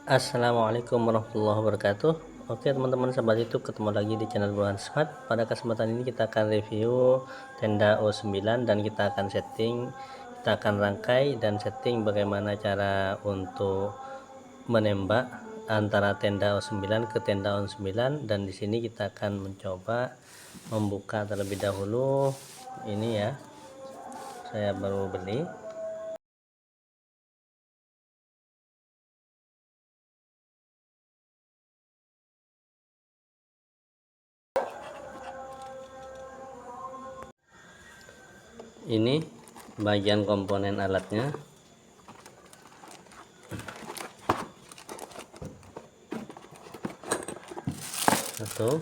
Assalamualaikum warahmatullahi wabarakatuh. Oke teman-teman sahabat YouTube, ketemu lagi di channel Burhan Smart. Pada kesempatan ini kita akan review tenda O9 dan kita akan rangkai dan setting bagaimana cara untuk menembak antara tenda O9 ke tenda O9. Dan di sini kita akan mencoba membuka terlebih dahulu. Ini ya, saya baru beli. Ini bagian komponen alatnya. Satu,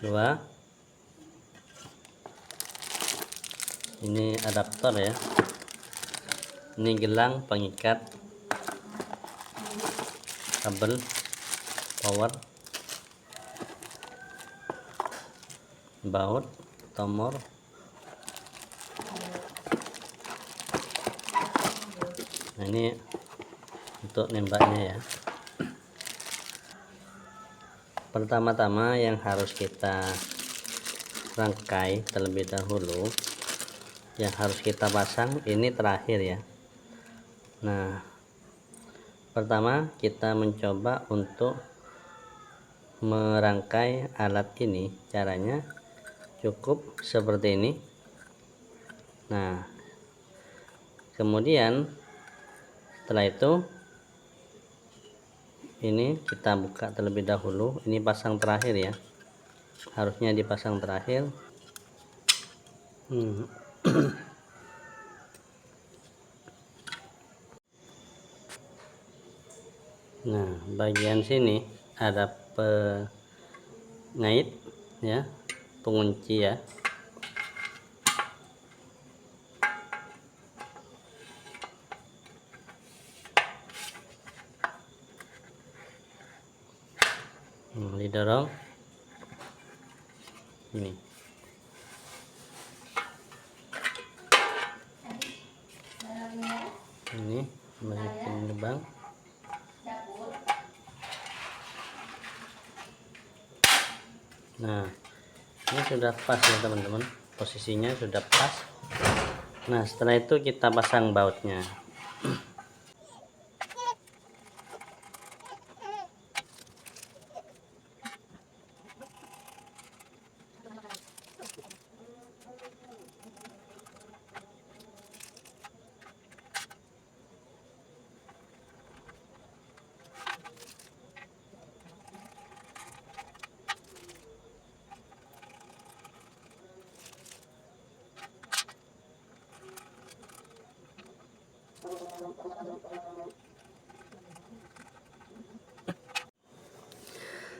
dua, ini adaptor ya, ini gelang pengikat kabel power, baut, tomor, nah ini untuk nembaknya ya. Pertama-tama yang harus kita rangkai terlebih dahulu, yang harus kita pasang ini terakhir ya. Nah, pertama kita mencoba untuk merangkai alat ini. Caranya cukup seperti ini. Nah, kemudian setelah itu ini kita buka terlebih dahulu. Ini pasang terakhir ya, harusnya dipasang terakhir. Nah, bagian sini ada pengait ya, pengunci ya. Didorong ini. Ini masukin lubang. Nah, ini sudah pas ya teman-teman, posisinya sudah pas. Nah, setelah itu kita pasang bautnya.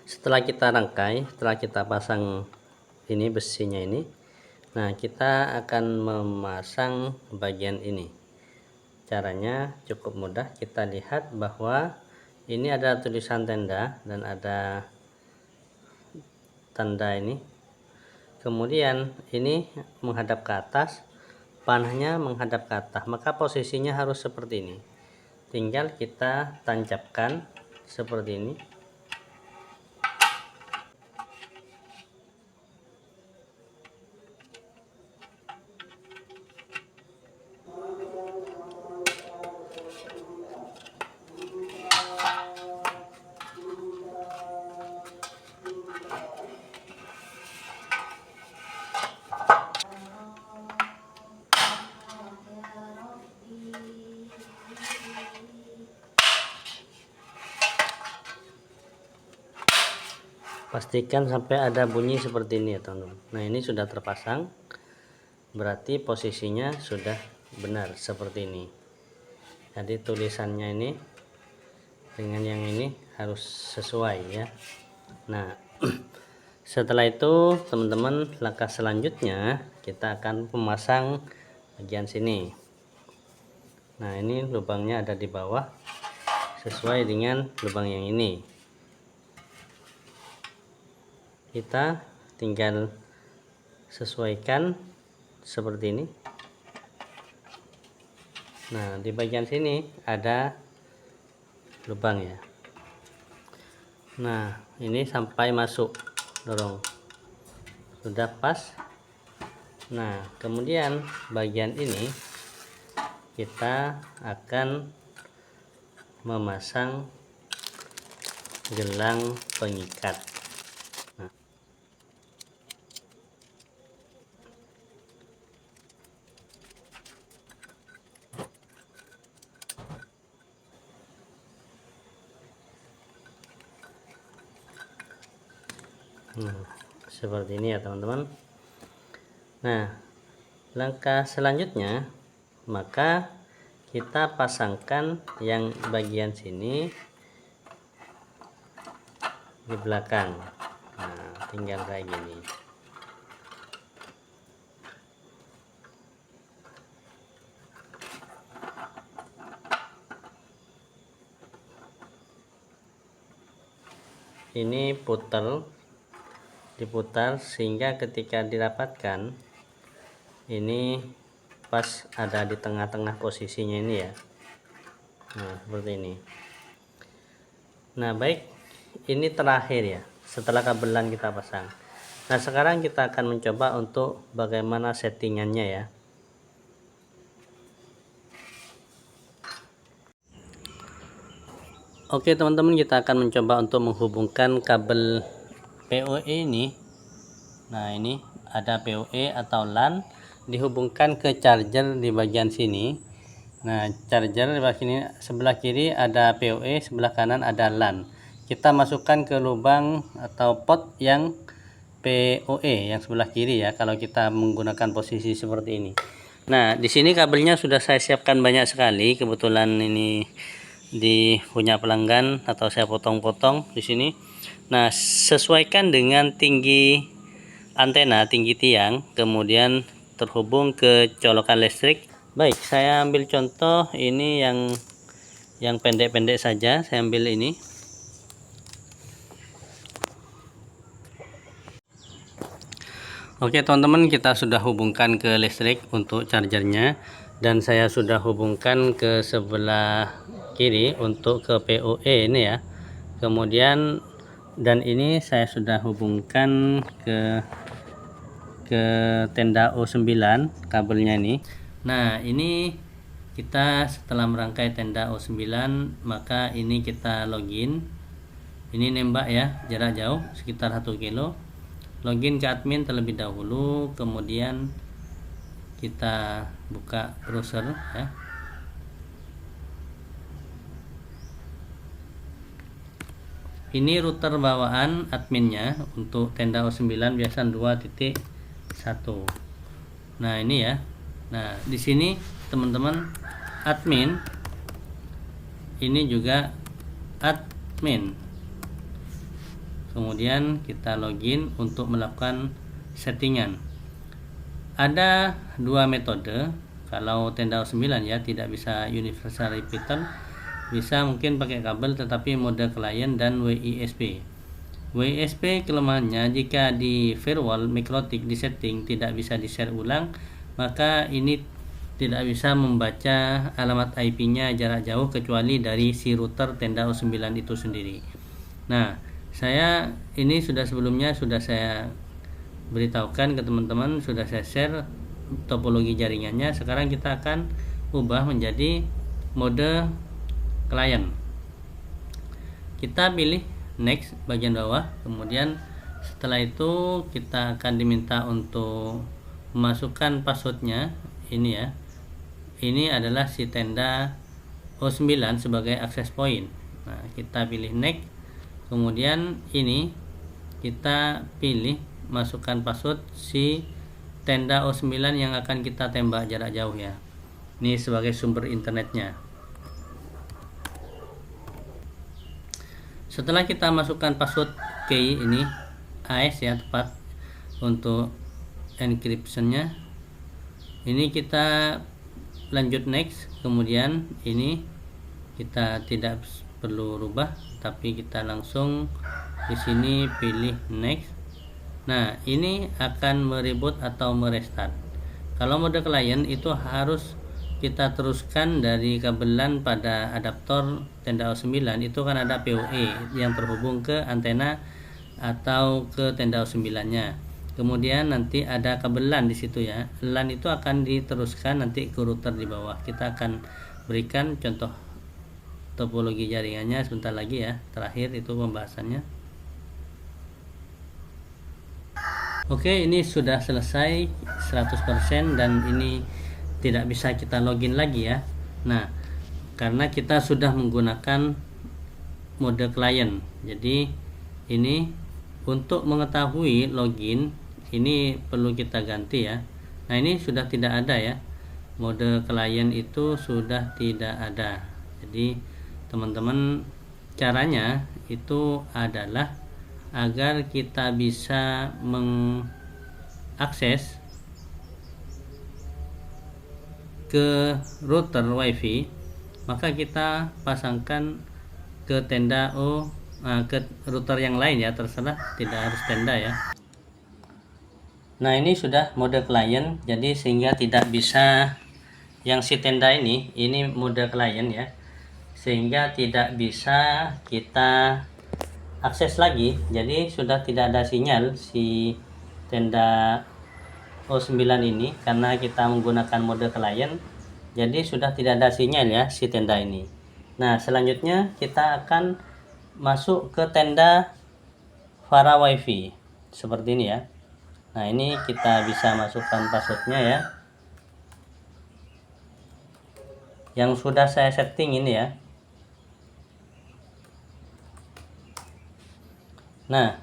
Setelah kita rangkai, setelah kita pasang ini besinya ini, nah kita akan memasang bagian ini. Caranya cukup mudah. Kita lihat bahwa ini ada tulisan tenda dan ada tanda ini. Kemudian ini menghadap ke atas, panahnya menghadap ke atas, maka posisinya harus seperti ini. Tinggal kita tancapkan seperti ini. Pastikan sampai ada bunyi seperti ini ya teman-teman. Nah, ini sudah terpasang, berarti posisinya sudah benar seperti ini. Jadi tulisannya ini dengan yang ini harus sesuai ya. Nah, setelah itu teman-teman, langkah selanjutnya kita akan memasang bagian sini. Nah, ini lubangnya ada di bawah sesuai dengan lubang yang ini. Kita tinggal sesuaikan seperti ini. Nah, di bagian sini ada lubang ya. Nah, ini sampai masuk, dorong, sudah pas. Nah, kemudian bagian ini kita akan memasang gelang pengikat. Nah, seperti ini ya teman-teman. Nah, langkah selanjutnya maka kita pasangkan yang bagian sini di belakang. Nah, tinggal kayak gini. Ini diputar sehingga ketika dirapatkan ini pas ada di tengah-tengah posisinya ini ya. Nah, seperti ini. Nah, baik, ini terakhir ya, setelah kabelan kita pasang. Nah, sekarang kita akan mencoba untuk bagaimana settingannya ya. Oke teman-teman, kita akan mencoba untuk menghubungkan kabel PoE ini. Nah, ini ada PoE atau LAN dihubungkan ke charger di bagian sini. Nah, charger di bagian sini sebelah kiri ada PoE, sebelah kanan ada LAN. Kita masukkan ke lubang atau pot yang PoE yang sebelah kiri ya, kalau kita menggunakan posisi seperti ini. Nah, di sini kabelnya sudah saya siapkan banyak sekali, kebetulan ini di punya pelanggan atau saya potong-potong di sini. Nah, sesuaikan dengan tinggi antena, tinggi tiang, kemudian terhubung ke colokan listrik. Baik, saya ambil contoh ini yang pendek-pendek saja, saya ambil ini. Oke teman-teman, kita sudah hubungkan ke listrik untuk chargernya, dan saya sudah hubungkan ke sebelah kiri untuk ke PoE ini ya. Kemudian dan ini saya sudah hubungkan ke tenda O9 kabelnya ini. Nah, ini kita setelah merangkai tenda O9 maka ini kita login. Ini nembak ya, jarak jauh sekitar 1 kilo. Login ke admin terlebih dahulu, kemudian kita buka browser ya. Ini router bawaan adminnya untuk tenda O9 biasa 2.1. Nah, ini ya. Nah, di sini teman-teman admin ini juga admin. Kemudian kita login untuk melakukan settingan. Ada dua metode. Kalau tenda O9 ya, tidak bisa universal repeater, bisa mungkin pakai kabel tetapi mode client dan WISP. WISP kelemahannya jika di firewall MikroTik di setting tidak bisa di share ulang, maka ini tidak bisa membaca alamat IP-nya jarak jauh kecuali dari si router tenda O9 itu sendiri. Nah, saya ini sebelumnya sudah saya beritahukan ke teman-teman, sudah saya share topologi jaringannya. Sekarang kita akan ubah menjadi mode client. Kita pilih next bagian bawah, kemudian setelah itu kita akan diminta untuk memasukkan passwordnya ini ya. Ini adalah si tenda O9 sebagai access point. Nah, kita pilih next, kemudian ini kita pilih masukkan password si tenda O9 yang akan kita tembak jarak jauh ya. Ini sebagai sumber internetnya. Setelah kita masukkan password key ini AES ya, tepat untuk encryptionnya, ini kita lanjut next. Kemudian ini kita tidak perlu rubah, tapi kita langsung di sini pilih next. Nah, ini akan mereboot atau merestart. Kalau mode client itu harus kita teruskan dari kabelan pada adaptor tenda O9 itu kan ada PoE yang terhubung ke antena atau ke tenda O9-nya. Kemudian nanti ada kabelan di situ ya. LAN itu akan diteruskan nanti ke router di bawah. Kita akan berikan contoh topologi jaringannya sebentar lagi ya. Terakhir itu pembahasannya. Oke, ini sudah selesai 100% dan ini tidak bisa kita login lagi ya. Nah, karena kita sudah menggunakan mode klien. Jadi ini untuk mengetahui login ini perlu kita ganti ya. Nah, ini sudah tidak ada ya. Mode klien itu sudah tidak ada. Jadi teman-teman, caranya itu adalah agar kita bisa mengakses ke router WiFi, maka kita pasangkan ke tenda ke router yang lain ya, terserah, tidak harus tenda ya. Nah, ini sudah mode klien, jadi sehingga tidak bisa yang si tenda ini mode klien ya, sehingga tidak bisa kita akses lagi. Jadi sudah tidak ada sinyal si tenda O9 ini karena kita menggunakan mode klien, jadi sudah tidak ada sinyal ya si tenda ini. Nah, selanjutnya kita akan masuk ke tenda Vara WiFi seperti ini ya. Nah, ini kita bisa masukkan passwordnya ya, yang sudah saya setting ini ya. Nah,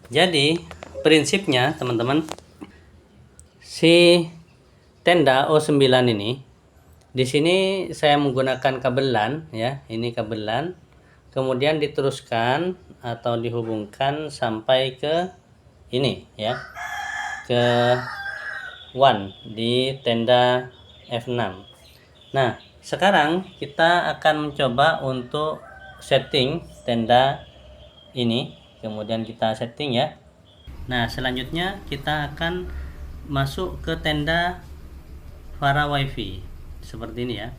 jadi prinsipnya teman-teman, si tenda O9 ini, di sini saya menggunakan kabel LAN ya, ini kabel LAN, kemudian diteruskan atau dihubungkan sampai ke ini ya, ke WAN di tenda F6. Nah, sekarang kita akan mencoba untuk setting tenda ini, kemudian kita setting ya. Nah, selanjutnya kita akan masuk ke tenda Vara WiFi seperti ini ya.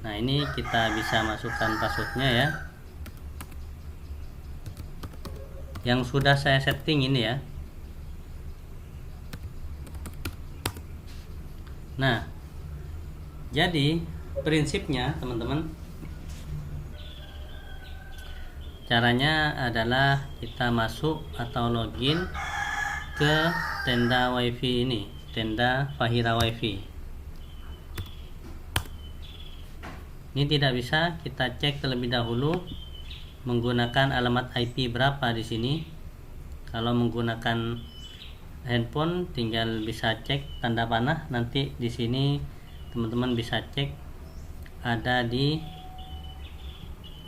Nah, ini kita bisa masukkan passwordnya ya, yang sudah saya setting ini ya. Nah, jadi prinsipnya teman-teman, caranya adalah kita masuk atau login ke tenda WiFi ini, tenda Fahira WiFi. Ini tidak bisa kita cek terlebih dahulu menggunakan alamat IP berapa di sini. Kalau menggunakan handphone tinggal bisa cek tanda panah, nanti di sini teman-teman bisa cek ada di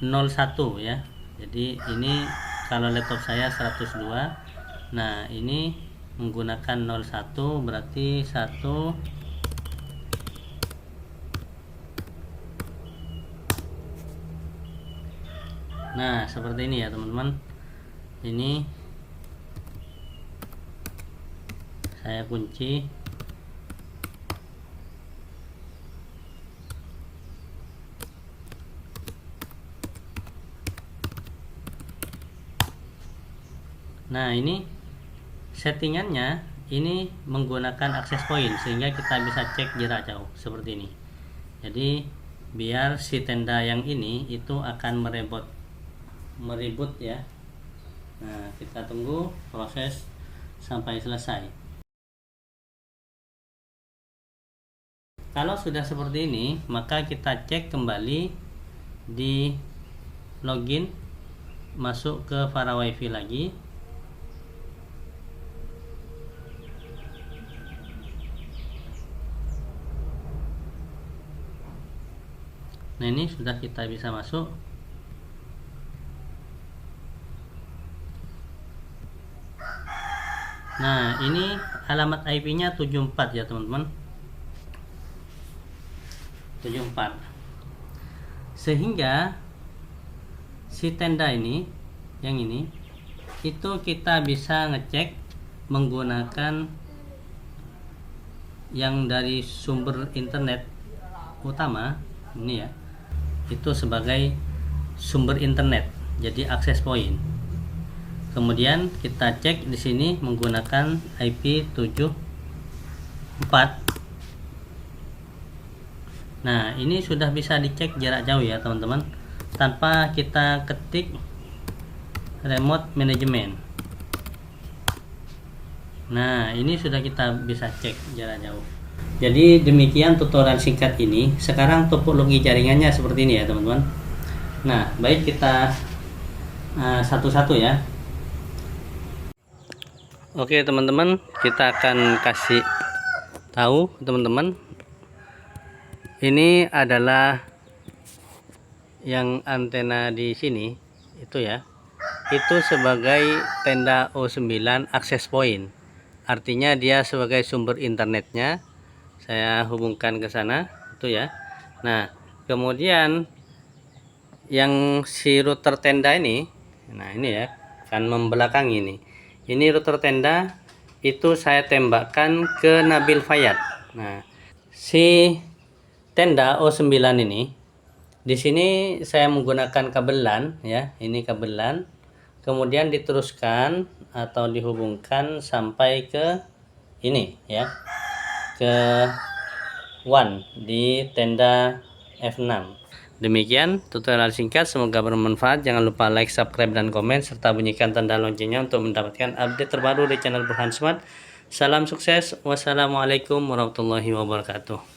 01 ya. Jadi ini kalau laptop saya 102. Nah, ini menggunakan 01 berarti 1. Nah, seperti ini ya teman-teman. Ini saya kunci. Nah, ini settingannya ini menggunakan access point sehingga kita bisa cek jarak jauh seperti ini. Jadi biar si tenda yang ini itu akan meribut ya. Nah, kita tunggu proses sampai selesai. Kalau sudah seperti ini, maka kita cek kembali di login, masuk ke Vara WiFi lagi. Nah, ini sudah kita bisa masuk. Nah, ini alamat IP-nya 74 ya teman-teman. 74. Sehingga si tenda ini, yang ini, itu kita bisa ngecek menggunakan yang dari sumber internet utama ini ya, itu sebagai sumber internet, jadi access point. Kemudian kita cek di sini menggunakan IP74. Nah, ini sudah bisa dicek jarak jauh ya teman-teman, tanpa kita ketik remote management. Nah, ini sudah kita bisa cek jarak jauh. Jadi demikian tutorial singkat ini. Sekarang topologi jaringannya seperti ini ya teman-teman. Nah, baik kita satu-satu ya. Oke teman-teman, kita akan kasih tahu teman-teman. Ini adalah yang antena di sini itu ya. Itu sebagai tenda O9 access point. Artinya dia sebagai sumber internetnya. Saya hubungkan ke sana itu ya. Nah, kemudian yang si router tenda ini, nah ini ya, kan membelakangi ini. Ini router tenda itu saya tembakkan ke Nabil Fayad. Nah, si tenda O9 ini di sini saya menggunakan kabel LAN ya, ini kabel LAN. Kemudian diteruskan atau dihubungkan sampai ke ini ya, ke WAN di tenda F6. Demikian tutorial singkat, semoga bermanfaat. Jangan lupa like, subscribe, dan komen, serta bunyikan tanda loncengnya untuk mendapatkan update terbaru di channel Burhan Smart. Salam sukses. Wassalamualaikum warahmatullahi wabarakatuh.